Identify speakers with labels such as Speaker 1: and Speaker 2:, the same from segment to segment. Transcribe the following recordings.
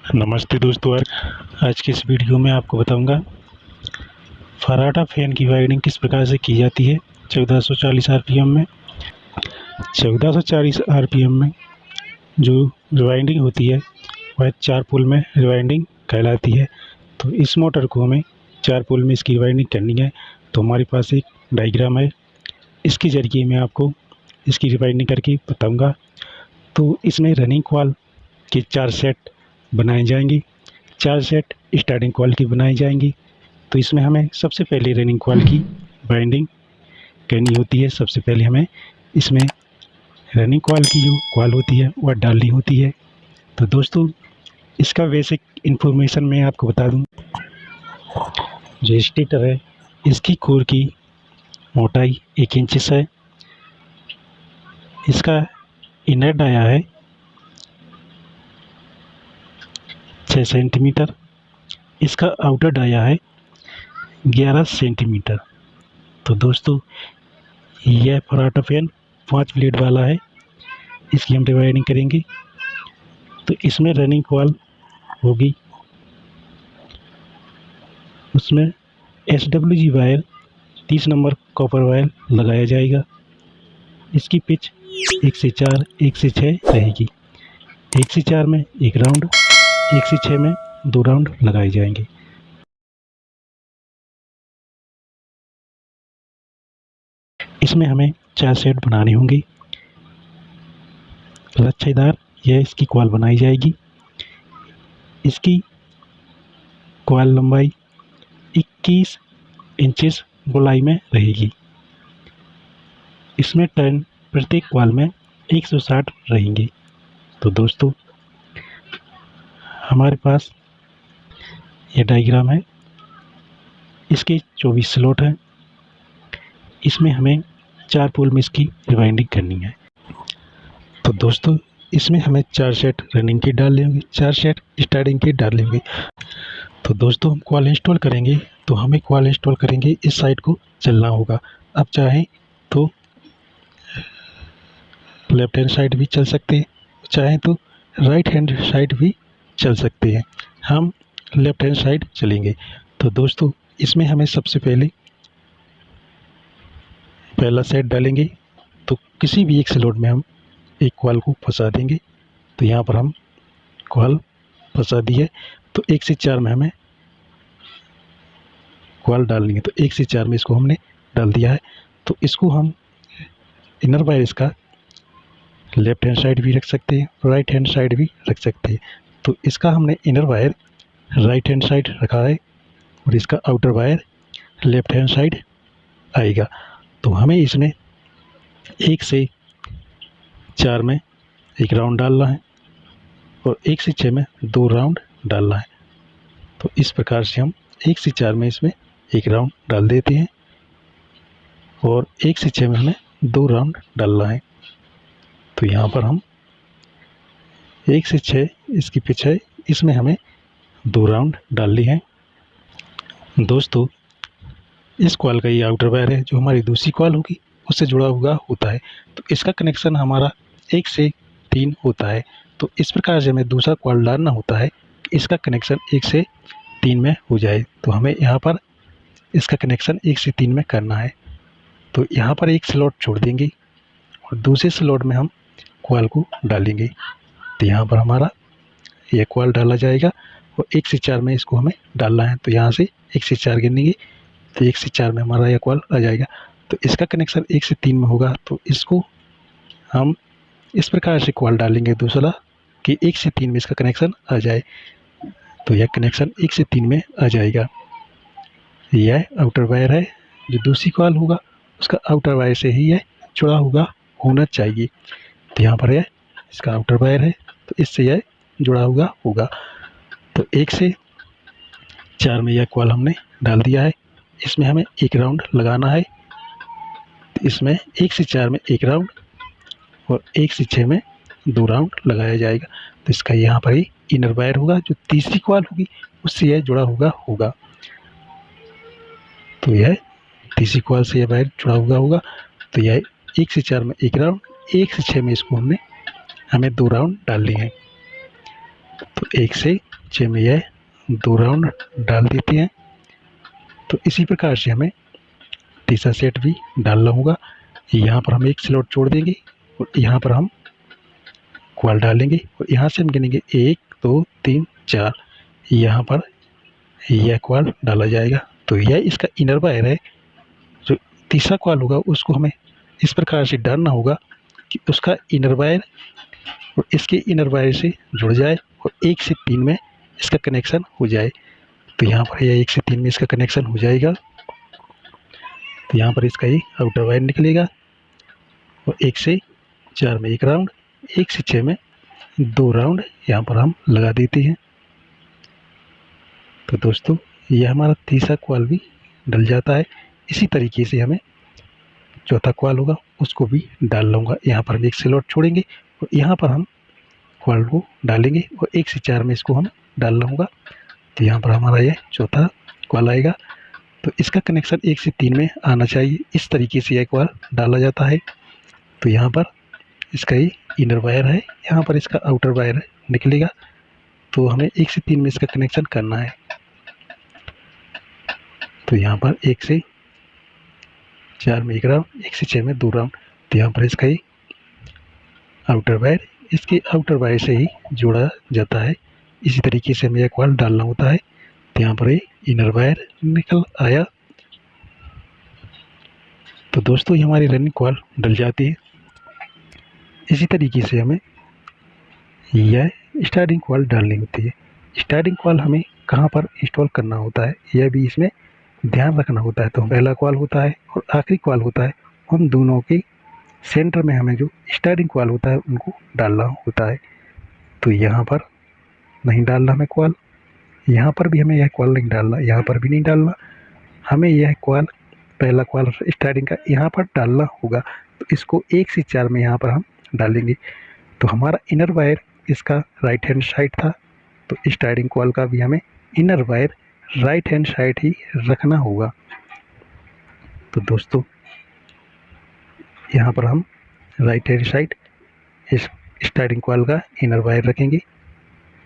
Speaker 1: नमस्ते दोस्तों। आज की इस वीडियो में आपको बताऊंगा फराटा फैन की वायरिंग किस प्रकार से की जाती है 1440 आरपीएम में। 1440 आरपीएम में जो रिवाइंडिंग होती है वह 4 पोल में रिवाइंडिंग कहलाती है। तो इस मोटर को हमें 4 पोल में इसकी रिवाइंडिंग करनी है। तो हमारे पास एक डायग्राम है, इसके ज़रिए मैं आपको इसकी रिवाइंडिंग करके बताऊँगा। तो इसमें रनिंग कॉइल के 4 सेट बनाए जाएंगे, 4 सेट स्टार्टिंग कॉइल की बनाई जाएंगी। तो इसमें हमें सबसे पहले रनिंग कॉइल की बाइंडिंग करनी होती है। सबसे पहले हमें इसमें रनिंग कॉइल की जो कॉइल होती है वह डालनी होती है। तो दोस्तों, इसका बेसिक इन्फॉर्मेशन मैं आपको बता दूं। जो स्टेटर है इसकी कोर की मोटाई 1 इंच है। इसका इनर डाया है 6 सेंटीमीटर। इसका आउटर डाया है 11 सेंटीमीटर। तो दोस्तों, यह फराटा फैन 5 ब्लेड वाला है। इसकी हम डिवाइडिंग करेंगे। तो इसमें रनिंग कॉइल होगी, उसमें SWG wire 30 number copper wire लगाया जाएगा। इसकी पिच 1 से 4 1 से 6 रहेगी। 1 से 4 में 1 राउंड, 1 से 6 में 2 राउंड लगाए जाएंगे। इसमें हमें 4 सेट बनाने होंगे। लच्छेदार यह इसकी कॉइल बनाई जाएगी। इसकी कॉइल लंबाई 21 इंचेस गोलाई में रहेगी। इसमें टर्न प्रत्येक कॉइल में 160 रहेंगे। तो दोस्तों, हमारे पास यह डायग्राम है, इसके 24 स्लॉट हैं। इसमें हमें 4 पोल में इसकी रिवाइंडिंग करनी है। तो दोस्तों, इसमें हमें 4 सेट रनिंग के डाल लेंगे, 4 सेट स्टार्टिंग के डाल लेंगे। तो दोस्तों, हम कॉइल इंस्टॉल करेंगे तो हमें कॉइल इंस्टॉल करेंगे इस साइड को चलना होगा। अब चाहें तो लेफ्ट हैंड साइड भी चल सकते हैं, चाहें तो राइट हैंड साइड भी चल सकते हैं। हम लेफ्ट हैंड साइड चलेंगे। तो दोस्तों, इसमें हमें सबसे पहला सेट डालेंगे। तो किसी भी एक स्लॉट में हम एक कॉइल को फंसा देंगे। तो यहाँ पर हम कॉइल फंसा दी है। तो 1 से 4 में हमें कॉइल डालनी है। तो 1 से 4 में इसको हमने डाल दिया है। तो इसको हम इनर वायर इसका लेफ्ट हैंड साइड भी रख सकते हैं, राइट हैंड साइड भी रख सकते हैं। तो इसका हमने inner wire right hand side रखा है और इसका outer wire left hand side आएगा। तो हमें इसमें 1 से 4 में 1 राउंड डालना है और 1 से 6 में 2 राउंड डालना है। तो इस प्रकार से हम 1 से 4 में इसमें 1 राउंड डाल देते हैं और 1 से 6 में हमें 2 राउंड डालना है। तो यहाँ पर हम 1 से 6 इसकी पिच है, इसमें हमें 2 राउंड डालनी है। दोस्तों, इस कॉइल का ये आउटर वायर है जो हमारी दूसरी कॉइल होगी उससे जुड़ा हुआ होता है। तो इसका कनेक्शन हमारा 1 से 3 होता है। तो इस प्रकार से हमें दूसरा कॉइल डालना होता है कि इसका कनेक्शन 1 से 3 में हो जाए। तो हमें यहाँ पर इसका कनेक्शन 1 से 3 में करना है। तो यहाँ पर एक स्लॉट छोड़ देंगे और दूसरे स्लॉट में हम कॉइल को डालेंगे। तो यहाँ पर हमारा यह कॉइल डाला जाएगा और 1 से 4 में इसको हमें डालना है। तो यहाँ से 1 से 4 गिनेंगे तो 1 से 4 में हमारा यह कॉइल आ जाएगा। तो इसका कनेक्शन 1 से 3 में होगा। तो इसको हम इस प्रकार से कॉइल डालेंगे दूसरा कि 1 से 3 में इसका कनेक्शन आ जाए। तो यह कनेक्शन 1 से 3 में आ जाएगा। यह आउटर वायर है, जो दूसरी कॉइल होगा उसका आउटर वायर से ही यह जुड़ा हुआ होना चाहिए। तो यहाँ पर यह इसका आउटर वायर है, तो इससे यह जुड़ा हुआ होगा। तो 1 से 4 में यह कॉइल हमने डाल दिया है। इसमें हमें 1 राउंड लगाना है। तो इसमें 1 से 4 में 1 राउंड और 1 से 6 में 2 राउंड लगाया जाएगा। तो इसका यहाँ पर ही इनर वायर होगा, जो तीसरी कॉइल होगी उससे यह जुड़ा हुआ होगा। तो यह तीसरी कॉइल से यह वायर जुड़ा हुआ होगा। तो यह 1 से 4 में 1 राउंड, 1 से 6 में इसको हमें 2 राउंड डालनी है। तो 1 से 6 में यह 2 राउंड डाल देते हैं। तो इसी प्रकार से हमें तीसरा सेट भी डालना होगा। यहाँ पर हम एक स्लॉट छोड़ देंगे और यहाँ पर हम क्वाल डालेंगे और यहाँ से हम गिनेंगे 1 2 3 4। यहाँ पर यह क्वाल डाला जाएगा। तो यह इसका इनर वायर है। जो तीसरा क्वाल होगा उसको हमें इस प्रकार से डालना होगा कि उसका इनर वायर और इसके इनर वायर से जुड़ जाए और 1 से 3 में इसका कनेक्शन हो जाए। तो यहाँ पर यह 1 से 3 में इसका कनेक्शन हो जाएगा। तो यहाँ पर इसका ही आउटर वायर निकलेगा और 1 से 4 में 1 राउंड, 1 से 6 में 2 राउंड यहाँ पर हम लगा देते हैं। तो दोस्तों यह हमारा तीसरा क्वाल भी डल जाता है। इसी तरीके से हमें चौथा क्वाल होगा उसको भी डाल लूँगा। यहाँ पर हम एक स्लॉट छोड़ेंगे और यहाँ पर हम क्वाल को डालेंगे और 1 से 4 में इसको हम डाल लूँगा। तो यहाँ पर हमारा यह चौथा क्वाल आएगा। तो इसका कनेक्शन 1 से 3 में आना चाहिए। इस तरीके से यह क्वाल डाला जाता है। तो यहाँ पर इसका ही इनर वायर है, यहाँ पर इसका आउटर वायर निकलेगा। तो हमें 1 से 3 में इसका कनेक्शन करना है। तो यहाँ पर 1 से 4 में 1 राउंड, 1 से 6 में 2 राउंड। तो यहाँ पर इसका ही आउटर वायर इसके आउटर वायर से ही जोड़ा जाता है। इसी तरीके से हमें यह क्वाल डालना होता है। तो यहाँ पर ये इनर वायर निकल आया। तो दोस्तों ये हमारी रनिंग क्वाल डल जाती है। इसी तरीके से हमें यह स्टार्टिंग क्वाल डालनी होती है। स्टार्टिंग क्वाल हमें कहाँ पर इंस्टॉल करना होता है यह भी इसमें ध्यान रखना होता है। तो पहला क्वाल होता है और आखिरी क्वाल होता है, उन दोनों के सेंटर में हमें जो स्टार्टिंग क्वाल होता है उनको डालना होता है। तो यहाँ पर नहीं डालना हमें क्वाल, यहाँ पर भी हमें यह क्वाल नहीं डालना, यहाँ पर भी नहीं डालना। हमें यह क्वाल पहला क्वाल स्टार्टिंग का यहाँ पर डालना होगा। तो इसको 1 से 4 में यहाँ पर हम डालेंगे। तो हमारा इनर वायर इसका राइट हैंड साइड था। तो स्टार्टिंग क्वाल का भी हमें inner wire right hand side ही रखना होगा। तो दोस्तों यहाँ पर हम राइट हैंड साइड इस स्टार्टिंग क्वाल का इनर वायर रखेंगे।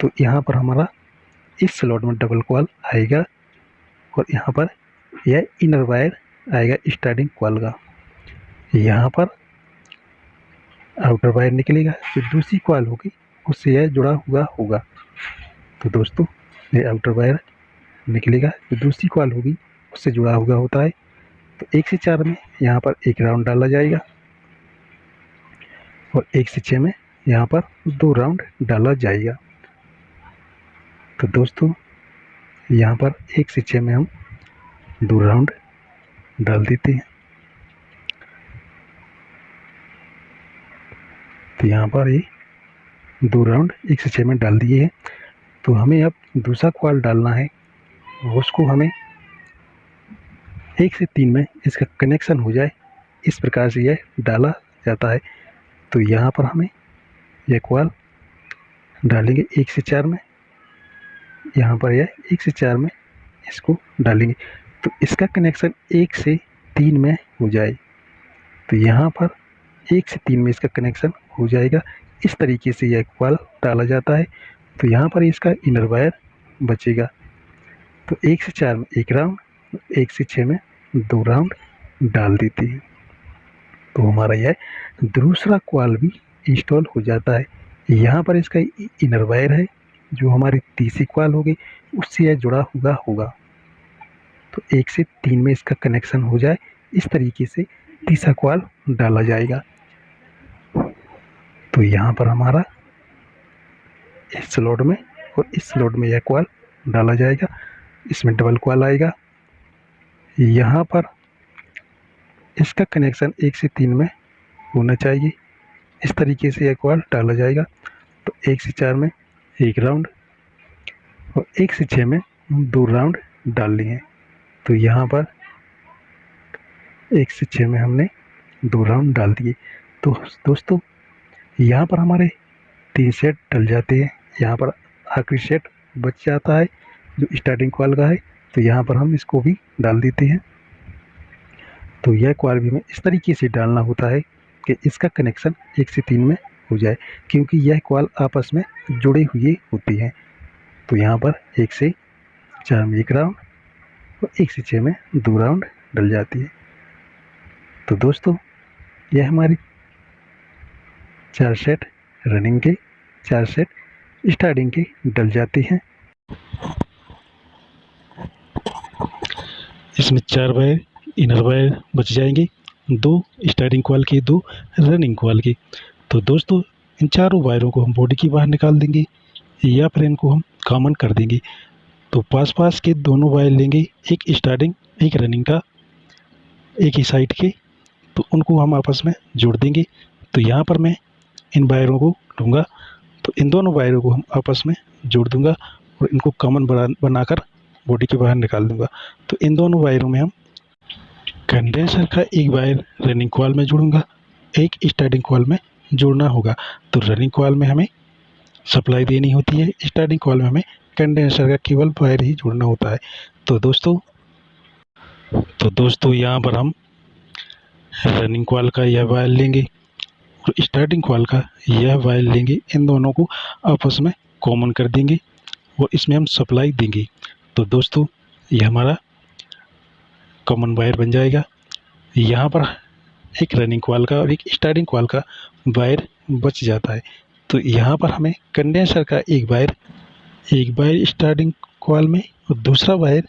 Speaker 1: तो यहाँ पर हमारा इस स्लॉट में डबल क्वाल आएगा और यहाँ पर यह इनर वायर आएगा स्टार्टिंग क्वाल का। यहाँ पर आउटर वायर निकलेगा, जो दूसरी क्वाल होगी उससे यह जुड़ा हुआ होगा। तो दोस्तों ये आउटर वायर निकलेगा, जो दूसरी क्वाल होगी उससे जुड़ा हुआ होता है। तो 1 से 4 में यहाँ पर 1 राउंड डाला जाएगा और 1 से 6 में यहाँ पर 2 राउंड डाला जाएगा। तो दोस्तों यहाँ पर 1 से 6 में हम 2 राउंड डाल देते हैं। तो यहाँ पर ये 2 राउंड 1 से 6 में डाल दिए हैं। तो हमें अब दूसरा क्वाल डालना है, उसको हमें 1 से 3 में इसका कनेक्शन हो जाए, इस प्रकार से यह डाला जाता है। तो यहाँ पर हमें यह क्वाल डालेंगे 1 से 4 में, यहाँ पर यह 1 से 4 में इसको डालेंगे। तो इसका कनेक्शन 1 से 3 में हो जाए। तो यहाँ पर 1 से 3 में इसका कनेक्शन हो जाएगा। इस तरीके से यह क्वाल डाला जाता है। तो यहाँ पर इसका इनर वायर बचेगा। तो 1 से 4 में 1 राउंड, 1 से 6 में 2 राउंड डाल देते हैं। तो हमारा यह दूसरा क्वाल भी इंस्टॉल हो जाता है। यहाँ पर इसका इनर वायर है, जो हमारी तीसरी क्वाल होगी उससे यह जुड़ा हुआ होगा। तो 1 से 3 में इसका कनेक्शन हो जाए, इस तरीके से तीसरा क्वाल डाला जाएगा। तो यहाँ पर हमारा इस स्लॉट में और इस स्लॉट में यह क्वाल डाला जाएगा। इसमें डबल क्वाल आएगा। यहाँ पर इसका कनेक्शन 1 से 3 में होना चाहिए। इस तरीके से यह क्वाल डाला जाएगा। तो 1 से 4 में 1 राउंड और 1 से 6 में 2 राउंड डालनी है। तो यहाँ पर 1 से 6 में हमने 2 राउंड डाल दिए। तो दोस्तों यहाँ पर हमारे 3 सेट डल जाते हैं। यहाँ पर आखिरी सेट बच जाता है जो स्टार्टिंग क्वाल का है। तो यहाँ पर हम इसको भी डाल देते हैं। तो यह क्वाल भी हमें इस तरीके से डालना होता है कि इसका कनेक्शन 1 से 3 में हो जाए, क्योंकि यह क्वाल आपस में जुड़े हुए होती हैं। तो यहाँ पर 1 से 4 में 1 राउंड और 1 से 6 में 2 राउंड डल जाती है। तो दोस्तों यह हमारी 4 सेट रनिंग के, 4 सेट स्टार्टिंग के डल जाती हैं। इसमें 4 वायर इनर वायर बच जाएंगे, 2 स्टार्टिंग कॉइल के, 2 रनिंग कॉइल के। तो दोस्तों इन चारों वायरों को हम बॉडी की बाहर निकाल देंगे या फिर इनको हम कॉमन कर देंगे। तो पास के दोनों वायर लेंगे, एक स्टार्टिंग एक रनिंग का, एक ही साइड के, तो उनको हम आपस में जोड़ देंगे। तो यहाँ पर मैं इन वायरों को लूँगा, तो इन दोनों वायरों को हम आपस में जोड़ दूँगा और इनको कॉमन बनाकर बॉडी के बाहर निकाल दूँगा। तो इन दोनों वायरों में हम कंडेंसर का एक वायर रनिंग कॉइल में जोड़ूंगा, एक स्टार्टिंग कॉइल में जोड़ना होगा। तो रनिंग कॉइल में हमें सप्लाई देनी होती है, स्टार्टिंग कॉइल में हमें कंडेंसर का केवल वायर ही जोड़ना होता है। तो दोस्तों यहाँ पर हम रनिंग कॉइल का यह वायर लेंगे और स्टार्टिंग कॉइल का यह वायर लेंगे, इन दोनों को आपस में कॉमन कर देंगे और इसमें हम सप्लाई देंगे। तो दोस्तों यह हमारा कॉमन वायर बन जाएगा। यहाँ पर एक रनिंग कॉइल का और एक स्टार्टिंग कॉइल का वायर बच जाता है। तो यहाँ पर हमें कंडेंसर का एक वायर स्टार्टिंग कॉइल में और दूसरा वायर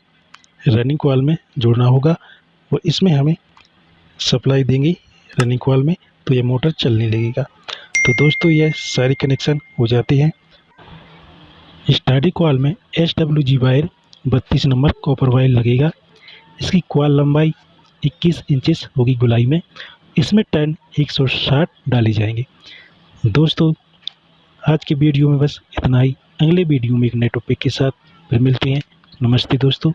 Speaker 1: रनिंग कॉइल में जोड़ना होगा और इसमें हमें सप्लाई देंगे रनिंग कॉइल में, तो ये मोटर चलने लगेगा। तो दोस्तों यह सारी कनेक्शन हो जाती हैं। स्टार्टिंग कॉइल में SWG wire 32 number copper wire लगेगा। इसकी कॉइल लंबाई 21 इंचेस होगी गोलाई में। इसमें टर्न 160 डाले जाएंगे। दोस्तों आज के वीडियो में बस इतना ही। अगले वीडियो में एक नए टॉपिक के साथ फिर मिलते हैं। नमस्ते दोस्तों।